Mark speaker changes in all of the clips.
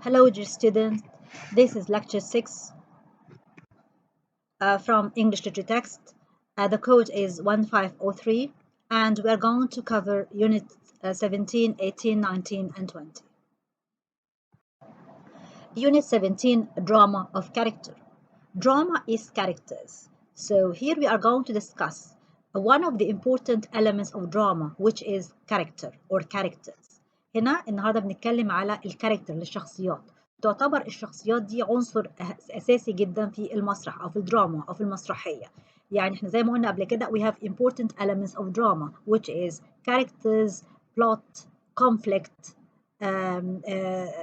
Speaker 1: Hello dear students, this is lecture 6 from English Literature Text. The code is 1503 and we are going to cover unit 17, 18, 19 and 20. Unit 17, Drama of Character. Drama is characters. So here we are going to discuss one of the important elements of drama which is character or characters. هنا النهارده بنتكلم على الكاركتر للشخصيات. تعتبر الشخصيات دي عنصر أساسي جدا في المسرح أو في الدراما أو في المسرحية. يعني احنا زي ما قلنا قبل كده we have important elements of drama which is characters, plot, conflict,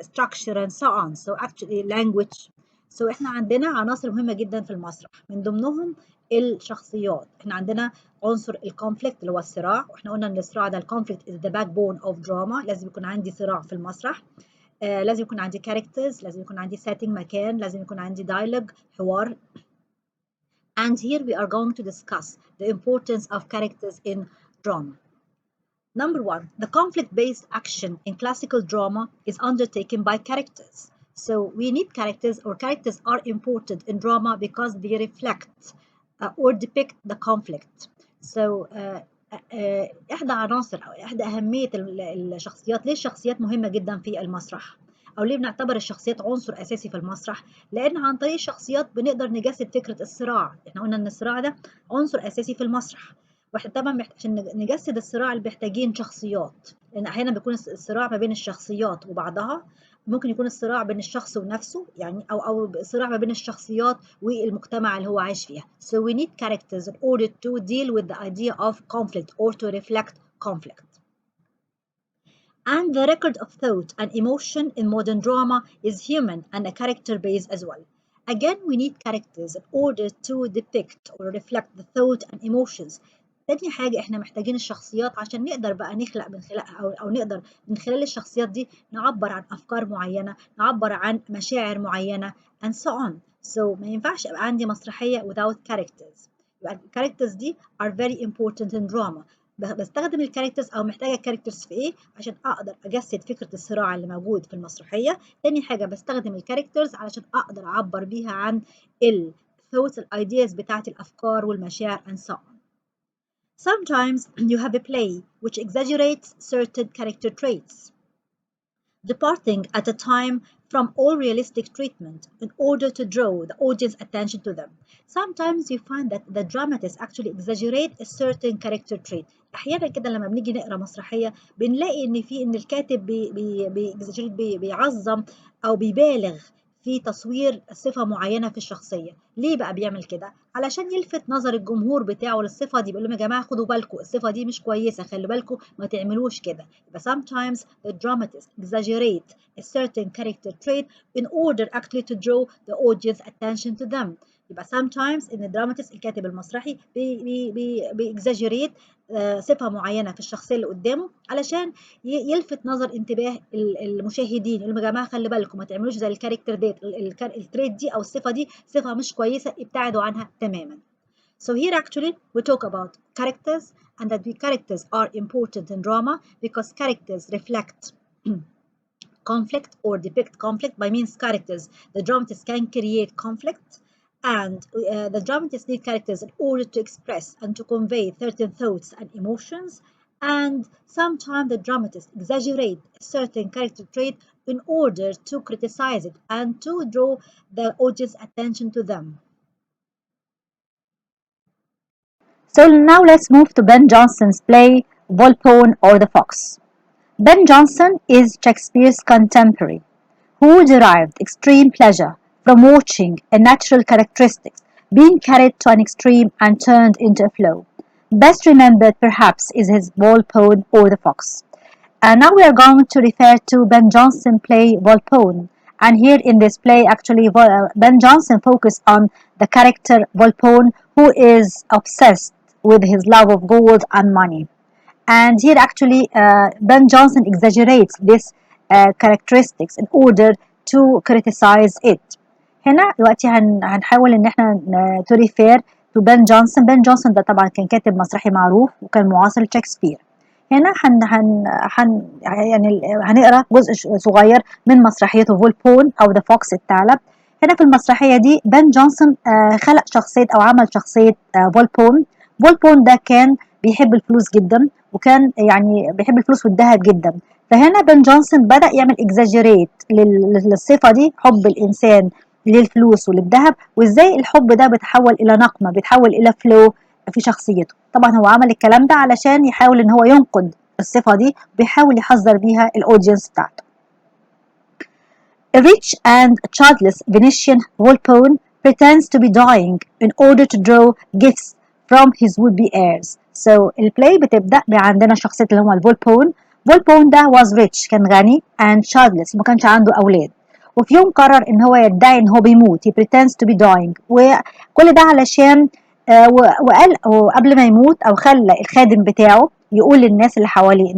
Speaker 1: structure and so on. So actually language. So احنا عندنا عناصر مهمة جدا في المسرح من ضمنهم الشخصيات. احنا عندنا عنصر الكونفليكت اللي هو الصراع، واحنا قلنا ان الصراع ده الكونفليكت is the backbone of drama. لازم يكون عندي صراع في المسرح، لازم يكون عندي characters، لازم يكون عندي setting مكان، لازم يكون عندي dialogue حوار. And here we are going to discuss the importance of characters in drama. Number one, the conflict-based action in classical drama is undertaken by characters. So we need characters, or characters are important in drama because they reflect or depict the conflict. So إحدى عناصر أو إحدى أهمية الشخصيات، ليه الشخصيات مهمة جدا في المسرح؟ أو ليه بنعتبر الشخصيات عنصر أساسي في المسرح؟ لأن عن طريق الشخصيات بنقدر نجسد فكرة الصراع. إحنا قلنا إن الصراع ده عنصر أساسي في المسرح. واحنا طبعا عشان نجسد الصراع اللي محتاجين شخصيات، لان احيانا بيكون الصراع ما بين الشخصيات وبعضها، ممكن يكون الصراع بين الشخص ونفسه يعني او صراع ما بين الشخصيات والمجتمع اللي هو عايش فيها. So we need characters in order to deal with the idea of conflict or to reflect conflict. And the record of thought and emotion in modern drama is human and a character based as well. Again, we need characters in order to depict or reflect the thought and emotions. تاني حاجة احنا محتاجين الشخصيات عشان نقدر بقى نخلق من خلالها أو نقدر من خلال الشخصيات دي نعبر عن أفكار معينة، نعبر عن مشاعر معينة and so on. So ما ينفعش أبقى عندي مسرحية without characters. يبقى characters دي are very important in drama. بستخدم الكاركترز أو محتاجة كاركترز في إيه عشان أقدر أجسد فكرة الصراع اللي موجود في المسرحية. تاني حاجة بستخدم الكاركترز علشان أقدر أعبر بيها عن thoughts ideas بتاعت الأفكار والمشاعر and so on. Sometimes you have a play which exaggerates certain character traits, departing at a time from all realistic treatment in order to draw the audience attention to them. Sometimes you find that the dramatists actually exaggerate a certain character trait. أحيانا كده لما بنيجي نقرأ مسرحية بنلاقي إن الكاتب بيعظم أو بيبالغ في تصوير صفة معينة في الشخصية. ليه بقى بيعمل كده؟ علشان يلفت نظر الجمهور بتاعه للصفة دي، بيقول لهم يا جماعة خدوا بالكم الصفة دي مش كويسة، خلوا بالكم ما تعملوش كده. يبقى sometimes the dramatists exaggerate a certain character trait in order actually to draw the audience attention to them. يبقى sometimes إن الدراماتيست الكاتب المسرحي بيexaggerate صفة معينة في الشخصية اللي قدامه علشان يلفت نظر انتباه المشاهدين، يقول لهم يا جماعة خلي بالكم ما تعملوش زي الكاركتر ديت، التريت دي أو الصفة دي صفة مش كويسة، ابتعدوا عنها تماما. So here actually we talk about characters and that the characters are important in drama because characters reflect conflict or depict conflict. By means characters, the dramatist can create conflict. And the dramatists need characters in order to express and to convey certain thoughts and emotions. And sometimes the dramatists exaggerate a certain character trait in order to criticize it and to draw the audience attention to them.
Speaker 2: So now let's move to Ben Jonson's play Volpone or the Fox. Ben Jonson is Shakespeare's contemporary, who derived extreme pleasure from watching a natural characteristics being carried to an extreme and turned into a flow. Best remembered perhaps is his Volpone or the Fox. And now we are going to refer to Ben Jonson play Volpone. And here in this play actually Ben Jonson focused on the character Volpone, who is obsessed with his love of gold and money. And here actually Ben Jonson exaggerates this characteristics in order to criticize it. هنا دلوقتي هنحاول ان احنا to refer to Ben Jonson. Ben Jonson ده طبعا كان كاتب مسرحي معروف وكان معاصر لشكسبير. هنا يعني هنقرا جزء صغير من مسرحيته فولبون او ذا فوكس الثعلب. هنا في المسرحيه دي بن جونسون خلق شخصيه او عمل شخصيه فولبون. فولبون ده كان بيحب الفلوس جدا، وكان يعني بيحب الفلوس والذهب جدا. فهنا بن جونسون بدأ يعمل اكزاجيريت للصفه دي، حب الانسان للفلوس وللذهب، وازاي الحب ده بيتحول الى نقمه، بيتحول الى فلو في شخصيته. طبعا هو عمل الكلام ده علشان يحاول ان هو ينقد الصفه دي، بيحاول يحذر بيها الاودينس بتاعته. A rich and childless Venetian Volpone pretends to be dying in order to draw gifts from his would-be heirs. So البلاي بتبدأ عندنا شخصية اللي هو الفولبون. فولبون ده was rich، كان غني، and childless، ما كانش عنده أولاد. وفي يوم قرر ان هو يدعي ان هو بيموت. he pretends to be dying، وكل ده علشان وقال قبل ما يموت او خلى الخادم بتاعه يقول للناس اللي حواليه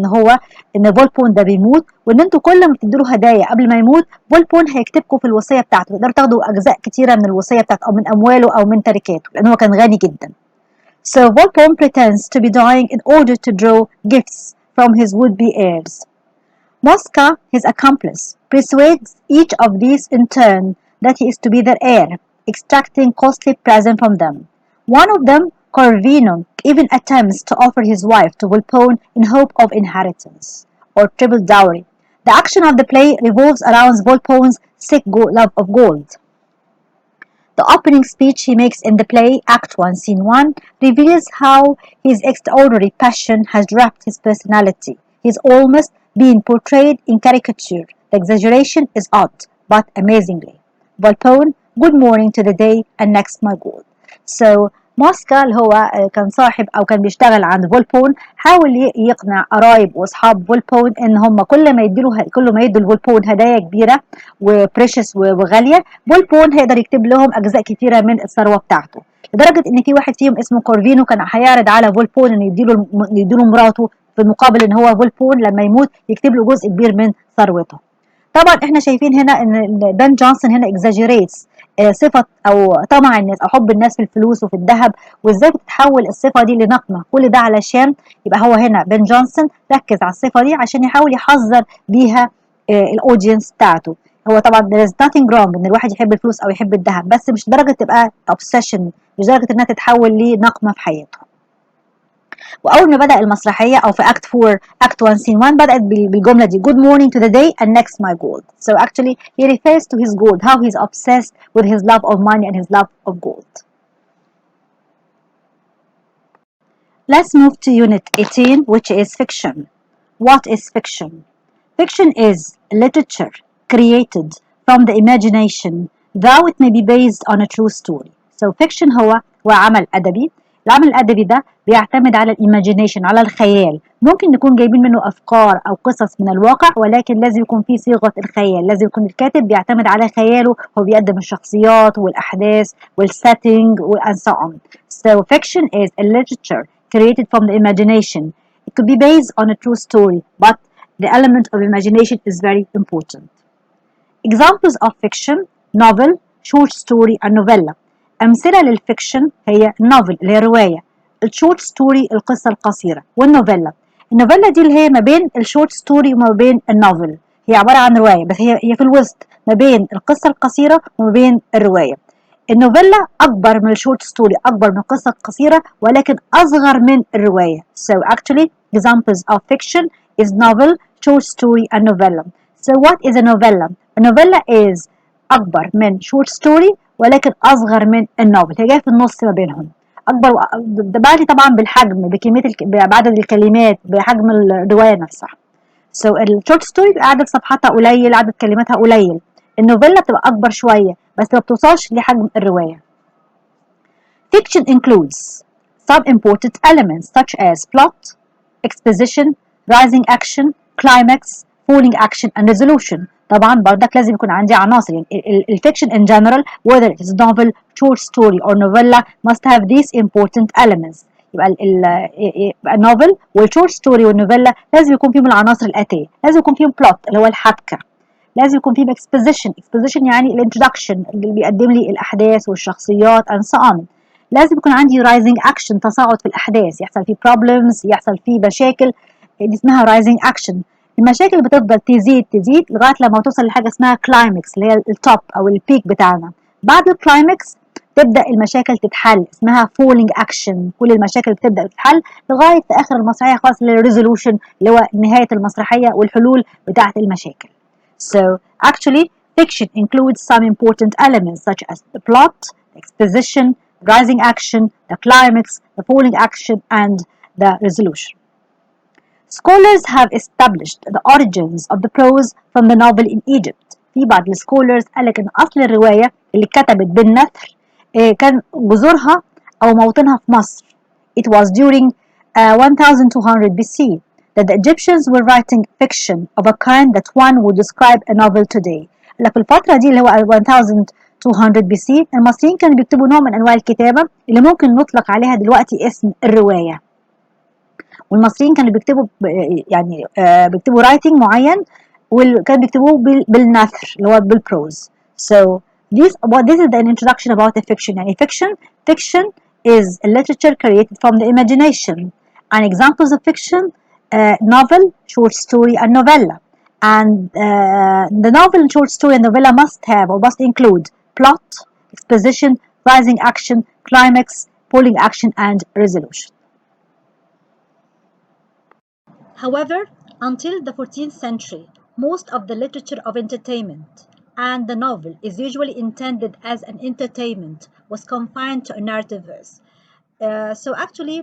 Speaker 2: ان فولبون ده بيموت، وان انتوا كل ما تدوا له هدايا قبل ما يموت فولبون هيكتبكم في الوصيه بتاعته، تقدروا تاخدوا اجزاء كتيره من الوصيه بتاعته او من امواله او من تركاته، لان هو كان غني جدا. So Volpone pretends to be dying in order to draw gifts from his would-be heirs. Mosca, his accomplice, persuades each of these in turn that he is to be their heir, extracting costly presents from them. One of them, Corvino, even attempts to offer his wife to Volpone in hope of inheritance, or triple dowry. The action of the play revolves around Volpone's sick love of gold. The opening speech he makes in the play, Act 1, Scene 1, reveals how his extraordinary passion has wrapped his personality. He is almost being portrayed in caricature. The exaggeration is odd, but amazingly. Volpone, good morning to the day and next my gold. So موسكا اللي هو كان صاحب او كان بيشتغل عند فولبون، حاول يقنع قرايب واصحاب فولبون ان هم كل ما يدوا لفولبون هدايا كبيره وبريشس وغاليه، فولبون هيقدر يكتب لهم اجزاء كتيره من الثروه بتاعته. لدرجه ان في واحد فيهم اسمه كورفينو كان هيعرض على فولبون ان يديله مراته في المقابل ان هو فولبون لما يموت يكتب له جزء كبير من ثروته. طبعا احنا شايفين هنا ان بن جونسون هنا اكزاجيريتس صفه او طمع الناس او حب الناس في الفلوس وفي الذهب، وازاي بتتحول الصفه دي لنقمه. كل ده علشان يبقى هو هنا بن جونسون ركز على الصفه دي عشان يحاول يحذر بيها الاودينس بتاعته. هو طبعا there is nothing wrong ان الواحد يحب الفلوس او يحب الذهب، بس مش درجه تبقى obsession، مش درجه انها تتحول لنقمه في حياته. واول ما بدا المسرحيه او في اكت 4 اكت 1 سين 1 بدات بالجمله دي good morning to the day and next my gold. So actually he refers to his gold, how he's obsessed with his love of money and his love of gold. Let's move to unit 18, which is fiction. What is fiction? Fiction is literature created from the imagination, though it may be based on a true story. So fiction هو عمل أدبي. العمل الأدبي ده بيعتمد على الإيماجينيشن، على الخيال. ممكن نكون جايبين منه أفكار أو قصص من الواقع، ولكن لازم يكون فيه صيغة الخيال، لازم يكون الكاتب بيعتمد على خياله، هو بيقدم الشخصيات والأحداث والsetting and so on. So fiction is a literature created from the imagination. It could be based on a true story, but the element of imagination is very important. Examples of fiction: novel, short story and novella. أمثلة للفيكشن هي النوفل اللي هي رواية، الشورت ستوري القصة القصيرة، والنوفيلا. النوفيلا دي اللي هي ما بين الشورت ستوري وما بين النوفل، هي عبارة عن رواية بس هي في الوسط ما بين القصة القصيرة وما بين الرواية. النوفيلا أكبر من الشورت ستوري، أكبر من القصة القصيرة، ولكن أصغر من الرواية. So actually examples of fiction is novel, short story and novella. So what is a novella? A novella is أكبر من short story ولكن أصغر من النوفل، هي جاية في النص ما بينهم. أكبر ده بعد طبعا بالحجم، بكمية بعدد الكلمات، بحجم الرواية نفسها. So الشورت ستوري عدد صفحاتها قليل، عدد كلماتها قليل. النوفيلا بتبقى أكبر شوية بس ما بتوصلش لحجم الرواية. Fiction includes some important elements such as plot, exposition, rising action, climax, falling action and resolution. طبعا برضك لازم يكون عندي عناصر، يعني الفيكشن in general whether it is novel, short story or novella must have these important elements. يبقى النوفل والشورت ستوري والنوفيلا لازم يكون فيهم العناصر الآتية. لازم يكون فيهم plot اللي هو الحبكة، لازم يكون فيهم exposition يعني الانترودكشن اللي بيقدم لي الأحداث والشخصيات and so on. لازم يكون عندي rising action تصاعد في الأحداث، يحصل فيه problems، يحصل فيه مشاكل، دي اسمها rising action. المشاكل بتفضل تزيد لغاية لما توصل لحاجة اسمها climax اللي هي التوب أو البيك بتاعنا. بعد الكلايمكس تبدأ المشاكل تتحل، اسمها falling action. كل المشاكل بتبدأ تتحل لغاية في آخر المسرحية خلاص resolution اللي هو نهاية المسرحية والحلول بتاعة المشاكل. So actually fiction includes some important elements such as the plot, the exposition, rising action, the climax, the falling action, and the resolution. Scholars have established the origins of the prose from the novel in Egypt. في بعض السكولرز قال لك ان اصل الروايه اللي اتكتبت بالنثر كان جذورها او موطنها في مصر. It was during 1200 BC that the Egyptians were writing fiction of a kind that one would describe a novel today. لك في الفترة دي اللي هو 1200 BC المصريين كانوا بيكتبوا نوع من أنواع الكتابة اللي ممكن نطلق عليها دلوقتي اسم الرواية. والمصريين كانوا بيكتبوا يعني بيكتبوا رايتنج معين وكانوا بيكتبوه بالنثر اللي هو بالبروز. So this is the introduction about the fiction. يعني fiction is a literature created from the imagination. And examples of fiction, novel, short story, and novella. And the novel and short story and novella must have or must include plot, exposition, rising action, climax, falling action, and resolution.
Speaker 1: However, until the 14th century, most of the literature of entertainment and the novel is usually intended as an entertainment was confined to a narrative verse. So actually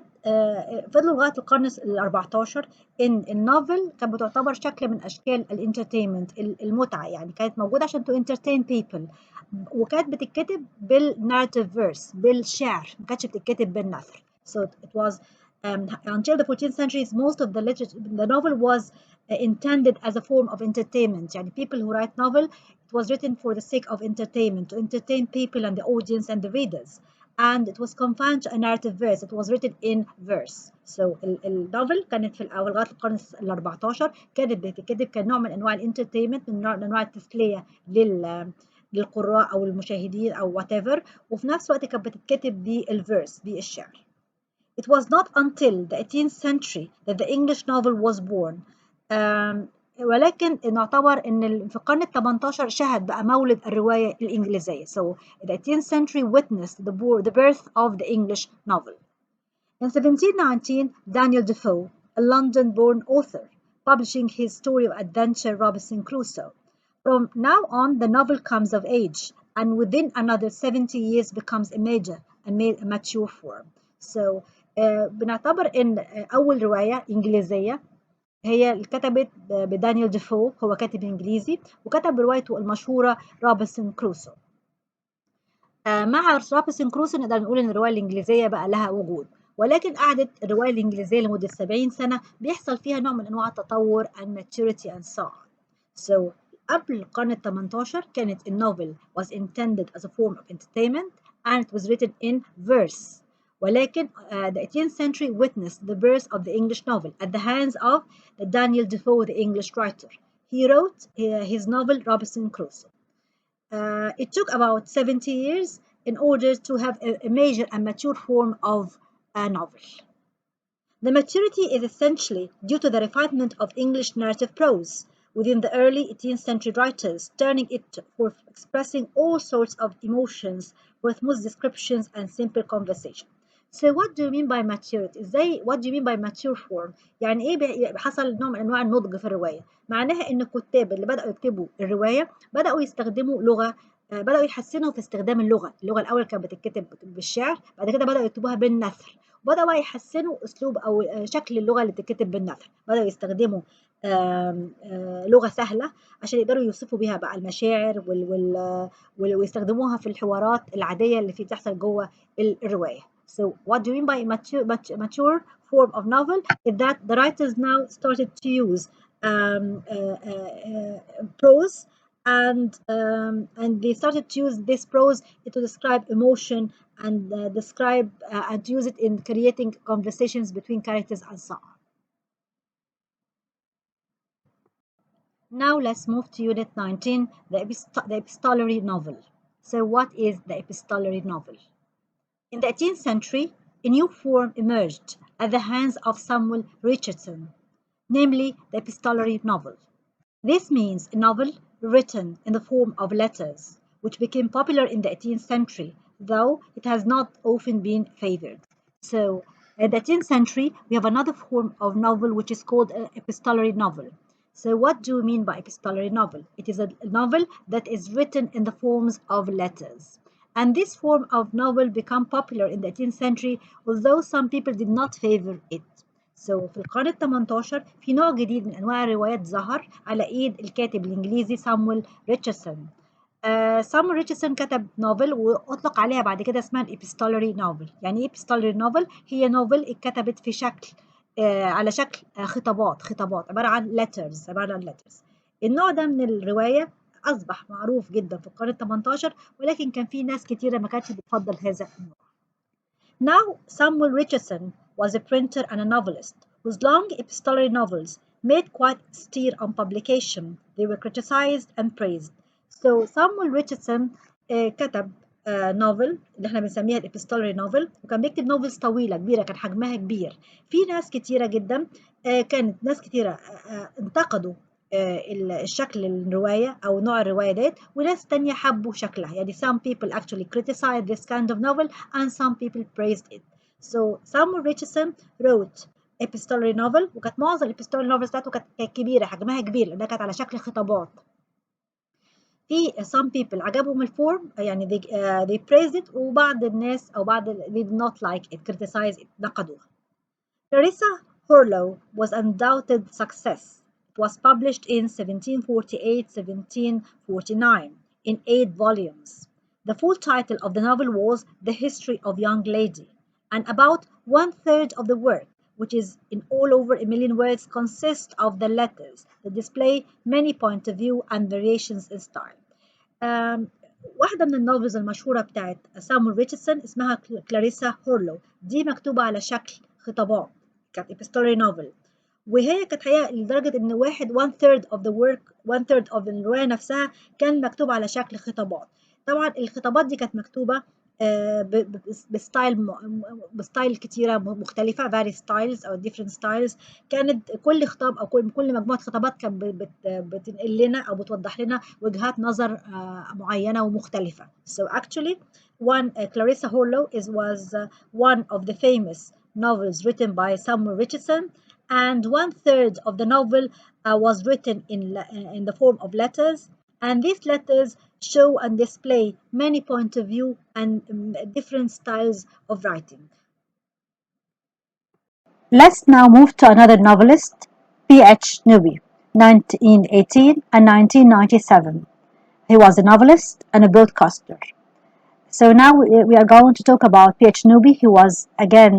Speaker 1: فضلوا لغاية القرن ال14 إن النوفل كانت بتعتبر شكل من أشكال الانترتينمنت المتعة، يعني كانت موجودة عشان to entertain people، وكانت بتتكتب بالنارrative verse بالشعر، ما كانتش بتتكتب بالنثر. So it was until the 14th century most of the novel was intended as a form of entertainment. يعني people who write novel, it was written for the sake of entertainment, to entertain people and the audience and the readers. And it was confined to a narrative verse. It was written in verse. So النوفل كانت في الأول لغاية القرن ال14 كانت بتتكتب كنوع من أنواع الانترتينمنت، من نوع من أنواع التسلية للقراء أو المشاهدين أو whatever، وفي نفس الوقت كانت بتتكتب بالverse بالشعر. It was not until the 18th century that the English novel was born. ولكن نعتبر ان في القرن ال18 شهد بقى مولد الرواية الإنجليزية. So the 18th century witnessed the birth of the English novel. In 1719, Daniel Defoe, a London-born author, publishing his story of adventure Robinson Crusoe. From now on, the novel comes of age, and within another 70 years becomes a mature form. So بنعتبر ان أول رواية إنجليزية هي اللي كتبت بدانيال ديفو، هو كاتب إنجليزي وكتب روايته المشهورة روبنسون كروسو. مع روبنسون كروسو نقدر نقول إن الرواية الإنجليزية بقى لها وجود، ولكن قعدت الرواية الإنجليزية لمدة 70 سنة بيحصل فيها نوع من أنواع التطور and maturity and so on. So قبل القرن ال 18 كانت النوفل was intended as a form of entertainment and it was written in verse. ولكن the 18th century witnessed the birth of the English novel at the hands of Daniel Defoe, the English writer. He wrote his novel Robinson Crusoe. It took about 70 years in order to have a major and mature form of a novel. The maturity is essentially due to the refinement of English narrative prose within the early 18th century writers, turning it for expressing all sorts of emotions with smooth descriptions and simple conversation. So what do you mean by maturity? what do you mean by mature form? يعني ايه حصل نوع من انواع النضج في الرواية؟ معناها ان الكتاب اللي بدأوا يكتبوا الرواية بدأوا يستخدموا لغة، بدأوا يحسنوا في استخدام اللغة الأول كانت بتتكتب بالشعر، بعد كده بدأوا يكتبوها بالنثر، بدأوا بقى يحسنوا أسلوب أو شكل اللغة اللي بتتكتب بالنثر، بدأوا يستخدموا لغة سهلة عشان يقدروا يوصفوا بيها بقى المشاعر ويستخدموها في الحوارات العادية اللي في بتحصل جوه الرواية. So what do you mean by mature form of novel? Is that the writers now started to use prose and they started to use this prose to describe emotion and describe and use it in creating conversations between characters and so on. Now let's move to Unit 19, the epistolary novel. So what is the epistolary novel? In the 18th century, a new form emerged at the hands of Samuel Richardson. namely the epistolary novel. This means a novel written in the form of letters, which became popular in the 18th century, though it has not often been favored. So, in the 18th century, we have another form of novel which is called an epistolary novel. So, what do we mean by epistolary novel? It is a novel that is written in the forms of letters. And this form of novel became popular in the 18th century, although some people did not favor it. So في القرن ال 18 في نوع جديد من أنواع الروايات ظهر على إيد الكاتب الإنجليزي سامويل ريتشاردسون. سامويل ريتشاردسون كتب نوفل وأطلق عليها بعد كده اسمها الإبستولري نوفل. يعني إيه إبستولري نوفل؟ هي نوفل اتكتبت في شكل على شكل خطابات عبارة عن letters النوع ده من الرواية أصبح معروف جدا في القرن ال 18 ولكن كان في ناس كتيرة ما كانتش بتفضل هذا النوع. Now, Samuel Richardson was a printer and a novelist whose long epistolary novels made quite stir on publication. They were criticized and praised. So Samuel Richardson كتب نوفل اللي احنا بنسميها الابستولري نوفل وكان بيكتب نوفلز طويلة كبيرة كان حجمها كبير. في ناس كتيرة جدا كانت ناس كتيرة انتقدوا الشكل الرواية أو نوع الرواية ديت وناس تانية حبوا شكلها يعني some people actually criticized this kind of novel and some people praised it. So Samuel Richardson wrote epistolary novel وكانت معظم الابستولري novels بتاعته كانت كبيرة حجمها كبير لأنها كانت على شكل خطابات. في some people عجبهم الفورم يعني they praised it وبعض الناس أو بعض they did not like it criticized it نقدوها. Clarissa Harlow was undoubted success. It was published in 1748-1749 in 8 volumes. The full title of the novel was The History of Young Lady, and about 1/3 of the work, which is in all over 1,000,000 words, consists of the letters that display many points of view and variations in style. واحدة من النوفلز المشهورة بتاعت سامويل ريتشاردسون اسمها كلاريسا هورلو دي مكتوبة على شكل خطابات كانت epistolary novel وهي كانت حقيقة لدرجة إن one third of الرواية نفسها كان مكتوب على شكل خطابات. طبعا الخطابات دي كانت مكتوبة بستايل كتيرة مختلفة various styles أو different styles. كانت كل خطاب أو كل مجموعة خطابات كانت بتنقل لنا أو بتوضح لنا وجهات نظر معينة ومختلفة. So actually Clarissa Harlow was one of the famous novels written by Samuel Richardson, and 1/3 of the novel was written in the form of letters, and these letters show and display many points of view and different styles of writing.
Speaker 2: Let's now move to another novelist, P.H. Newby, 1918 and 1997. He was a novelist and a broadcaster. So now we are going to talk about P.H. Newby. He was again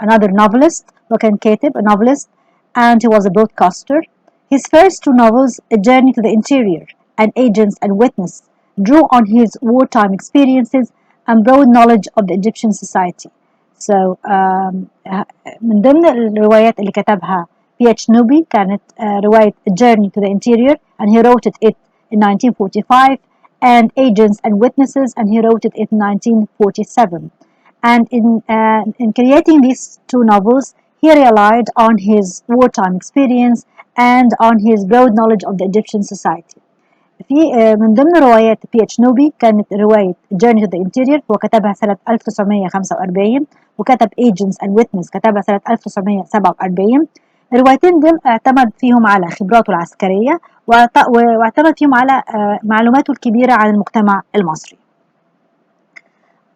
Speaker 2: another novelist, وكان كاتب, a novelist, and he was a broadcaster. His first 2 novels, A Journey to the Interior and Agents and Witness, drew on his wartime experiences and broad knowledge of the Egyptian society. So من ضمن الروايات اللي كتبها P.H. Newby كانت رواية A Journey to the Interior, and he wrote it in 1945, and Agents and Witnesses, and he wrote it in 1947. And in creating these 2 novels, he relied on his wartime experience and on his broad knowledge of the Egyptian society. في من ضمن روايات P.H. Newby كانت رواية Journey to the Interior وكتبها سنة 1945 وكتب Agents and Witness كتبها سنة 1947. الروايتين دول اعتمد فيهم على خبراته العسكرية واعتمد فيهم على معلوماته الكبيرة عن المجتمع المصري.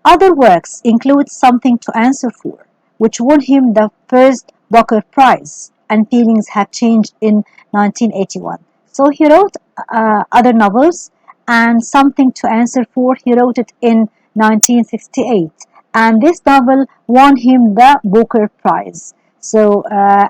Speaker 2: Other works include Something to Answer For, which won him the first Booker Prize, and Feelings Have Changed in 1981. So he wrote other novels, and Something to Answer For, he wrote it in 1968, and this novel won him the Booker Prize. So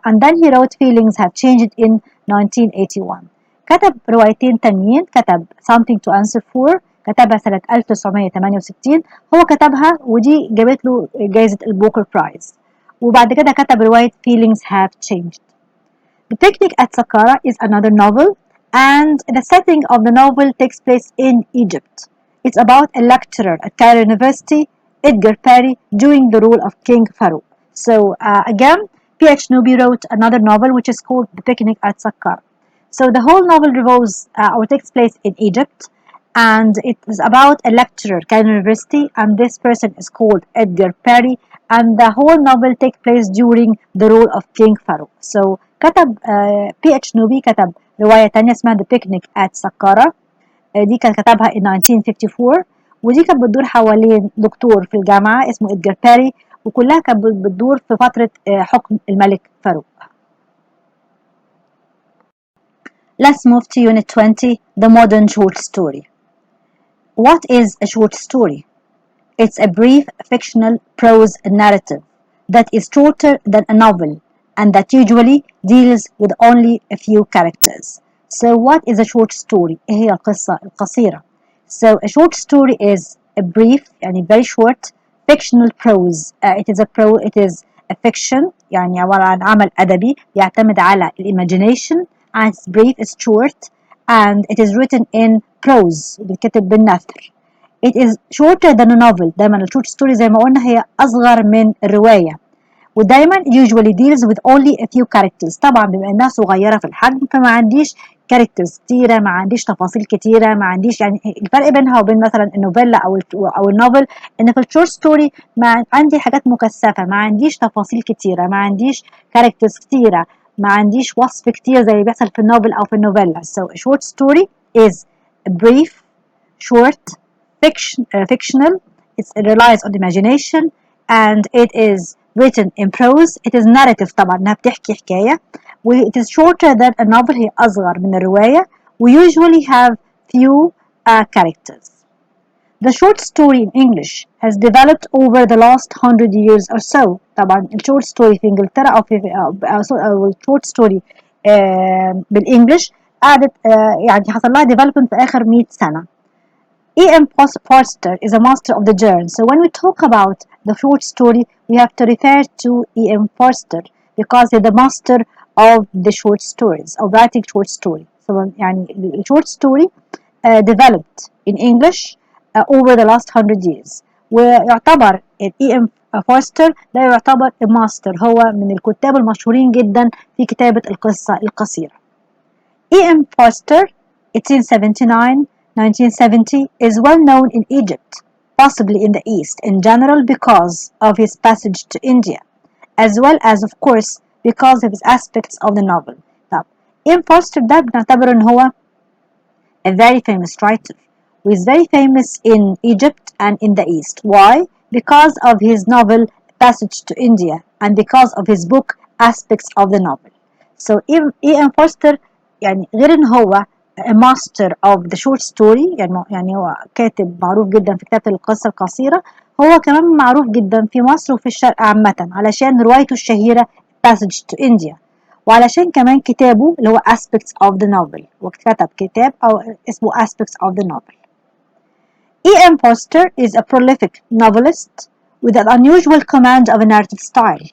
Speaker 2: and then he wrote Feelings Have Changed in 1981. كتب روايتين تانيين, كتب Something to Answer For كتبها سنة 1968, هو كتبها ودي جابت له جائزة البوكر برايز, وبعد كده كتب رواية Feelings Have Changed. The Picnic at Saqqara is another novel, and the setting of the novel takes place in Egypt. It's about a lecturer at Cairo University, Edgar Perry, during the rule of King Farouk. So again, P.H. Nubi wrote another novel which is called The Picnic at Saqqara. So the whole novel revolves or takes place in Egypt, and it is about a lecturer at university, and this person is called Edgar Perry, and the whole novel takes place during the rule of King Farouk. So كتب P.H. Nubi كتب رواية تانية اسمها The Picnic at Saqqara. دي كان كتبها in 1954، ودي كانت بتدور حوالين دكتور في الجامعة اسمه إدجار باري، وكلها كانت بتدور في فترة حكم الملك فاروق. Let's move to Unit 20, the modern short story. What is a short story? It's a brief fictional prose narrative that is shorter than a novel and that usually deals with only a few characters. So what is a short story? إيه هي القصة القصيرة؟ So a short story is a brief يعني very short fictional prose. It is a fiction يعني عبارة عن عمل أدبي يعتمد على imagination, and it's brief, it's short, and it is written in prose بيتكتب بالنثر. It is shorter than a novel. دايما الشورت ستوري زي ما قلنا هي أصغر من الرواية، ودايما usually deals with only a few characters. طبعا بما انها صغيره في الحجم فما عنديش characters كتيره، ما عنديش تفاصيل كتيره، ما عنديش يعني الفرق بينها وبين مثلا النوفيلا او النوفل ان في الشورت ستوري ما عندي حاجات مكثفه، ما عنديش تفاصيل كتيره، ما عنديش characters كتيره، ما عنديش وصف كتير زي اللي بيحصل في النوفل او في النوفيلا. So a short story is a brief, short, fictional. It relies on imagination and it is written in prose. It is narrative طبعا انها بتحكي حكاية. It is shorter than a novel. هي أصغر من الرواية. We usually have few characters. The short story in English has developed over the last 100 years or so. طبعا الشورت ستوري في انجلترا او في او الشورت ستوري بالانجلش قعدت يعني حصل لها development في آخر 100 سنة. E.M. Forster is a master of the genre. So when we talk about the short story, we have to refer to E.M. Forster because he's the master of the short stories, of writing short story. So يعني the short story developed in English over the last 100 years. ويعتبر E.M. Forster ده يعتبر الماستر، هو من الكتاب المشهورين جدا في كتابة القصة القصيرة. E.M. Forster 1879 1970 is well known in Egypt, possibly in the East in general because of his passage to India, as well as of course because of his aspects of the novel. طب إم فورستر ده بنعتبره إن هو a very famous writer who is very famous in Egypt and in the East. Why? Because of his novel Passage to India and because of his book Aspects of the Novel. So E.M. Forster يعني غير إن هو a master of the short story يعني هو كاتب معروف جدا في كتابة القصة القصيرة، هو كمان معروف جدا في مصر وفي الشرق عامة علشان روايته الشهيرة Passage to India، وعلشان كمان كتابه اللي هو Aspects of the Novel، وكتب كتاب أو اسمه Aspects of the Novel. E.M. Forster is a prolific novelist with an unusual command of a narrative style.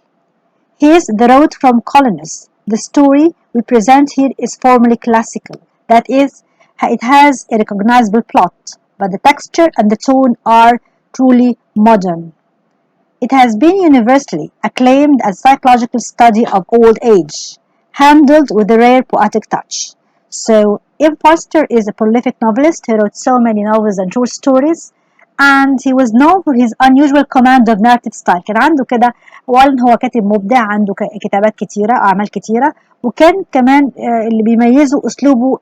Speaker 2: He is The Road from Colonus. The story we present here is formally classical. That is, it has a recognizable plot, but the texture and the tone are truly modern. It has been universally acclaimed as a psychological study of old age, handled with a rare poetic touch. So, M. Forster is a prolific novelist. He wrote so many novels and short stories, and he was known for his unusual command of narrative style. كان عنده كده، أولا هو كاتب مبدع، عنده كتابات كتيرة، أعمال كتيرة، وكان كمان اللي بيميزه أسلوبه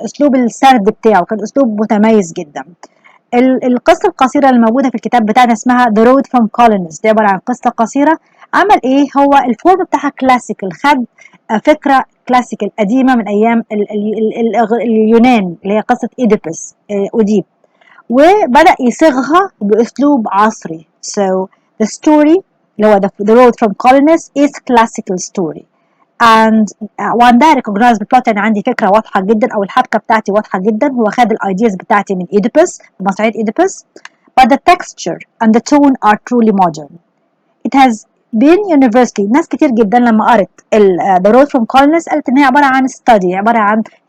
Speaker 2: أسلوب السرد بتاعه، كان أسلوب متميز جدا. القصة القصيرة اللي موجودة في الكتاب بتاعنا اسمها The Road from Colonus، دي عبارة عن قصة قصيرة. عمل إيه؟ هو الفورم بتاعها كلاسيكال، خد فكرة كلاسيكال قديمة من أيام اليونان اللي هي قصة إيديبس أوديب، وبدأ يصيغها بأسلوب عصري. So the story اللي هو The Road from Colonus is classical story and وعندها recognizable plot، يعني عندي فكرة واضحة جدا أو الحبكة بتاعتي واضحة جدا. هو خد الايدياز بتاعتي من إيديبس، مسرحية إيديبس، but the texture and the tone are truly modern. It has been universally، ناس كتير جدا لما قرت The Road from Colonus قالت إن هي عبارة عن study،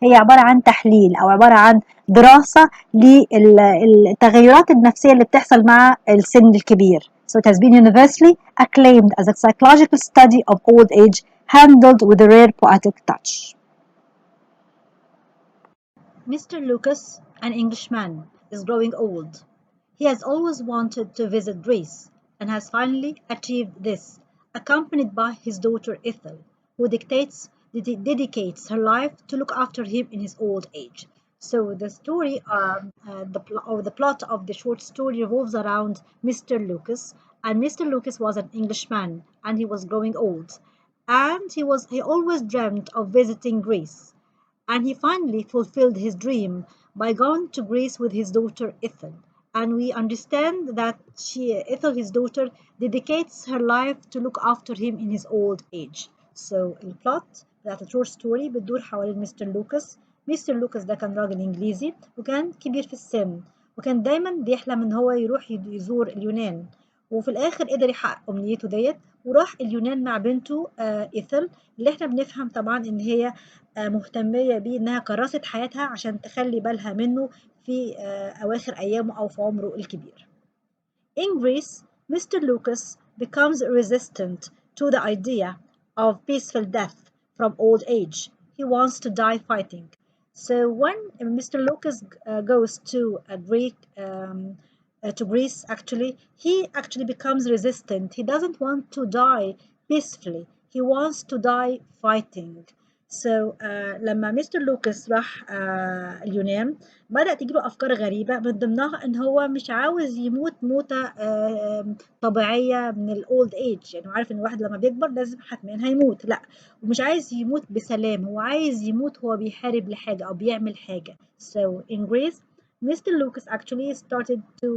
Speaker 2: هي عبارة عن تحليل أو عبارة عن دراسة للتغيرات النفسية اللي بتحصل مع السن الكبير. So it has been universally acclaimed as a psychological study of old age handled with a rare poetic touch.
Speaker 1: Mr. Lucas, an Englishman, is growing old. He has always wanted to visit Greece and has finally achieved this, accompanied by his daughter Ethel, who dedicates her life to look after him in his old age. So the story, the plot of the short story revolves around Mr. Lucas, and Mr. Lucas was an Englishman, and he was growing old, and he always dreamt of visiting Greece, and he finally fulfilled his dream by going to Greece with his daughter Ethel. And we understand that Ethel, his daughter, dedicates her life to look after him in his old age. So البلوت بتاعت الشورت ستوري بتدور حوالين مستر لوكاس. مستر لوكاس ده كان راجل إنجليزي وكان كبير في السن، وكان دايما بيحلم إن هو يروح يزور اليونان، وفي الآخر قدر يحقق أمنيته ديت وراح اليونان مع بنته إيثل، اللي احنا بنفهم طبعا إن هي مهتمية بيه، إنها كرست حياتها عشان تخلي بالها منه في أواخر أيامه أو في عمره الكبير. In Greece, Mr. Lucas becomes resistant to the idea of peaceful death from old age. He wants to die fighting. So when Mr. Lucas goes to Greece, actually, he actually becomes resistant. He doesn't want to die peacefully. He wants to die fighting. So لما مستر لوكاس راح اليونان بدأ تجيله أفكار غريبة، من ضمنها إن هو مش عاوز يموت موتة طبيعية من الأولد ايج، يعني عارف إن الواحد لما بيكبر لازم حتما هيموت، لا، ومش عايز يموت بسلام، هو عايز يموت هو بيحارب لحاجة أو بيعمل حاجة. So in Greece, Mr. Lucas actually started to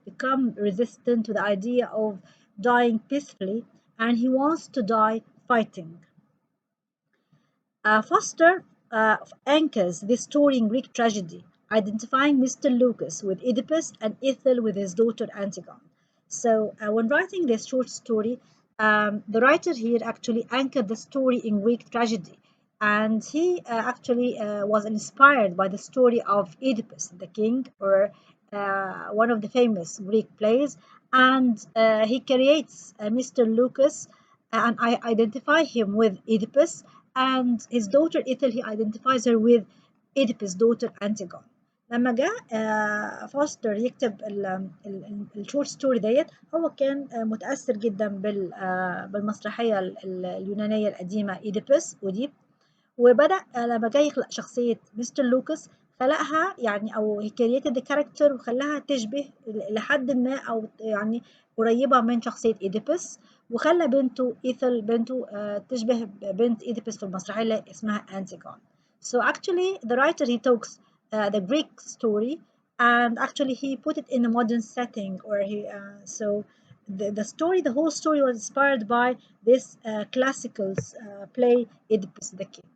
Speaker 1: become resistant to the idea of dying peacefully, and he wants to die fighting. Foster anchors this story in Greek tragedy, identifying Mr. Lucas with Oedipus and Ethel with his daughter Antigone. So, when writing this short story, the writer here actually anchored the story in Greek tragedy, and he actually was inspired by the story of Oedipus, the king, or one of the famous Greek plays, and he creates Mr. Lucas, and I identify him with Oedipus, and his daughter Ethel he identifies her with Oedipus' daughter Antigone. لما جاء فاستر يكتب الشورت ستوري ديت، هو كان متأثر جدا بالمسرحية اليونانية القديمة أوديب، وبدأ لما جاي يخلق شخصية مستر لوكاس خلقها يعني أو he created the character وخلاها تشبه لحد ما أو يعني قريبة من شخصية إيديبس، وخلى بنته إيثل بنته تشبه بنت إيديبس في المسرحية اللي اسمها أنتيغون. So actually the writer he takes the Greek story and actually he put it in a modern setting, or so the whole story was inspired by this classical play Oedipus the King.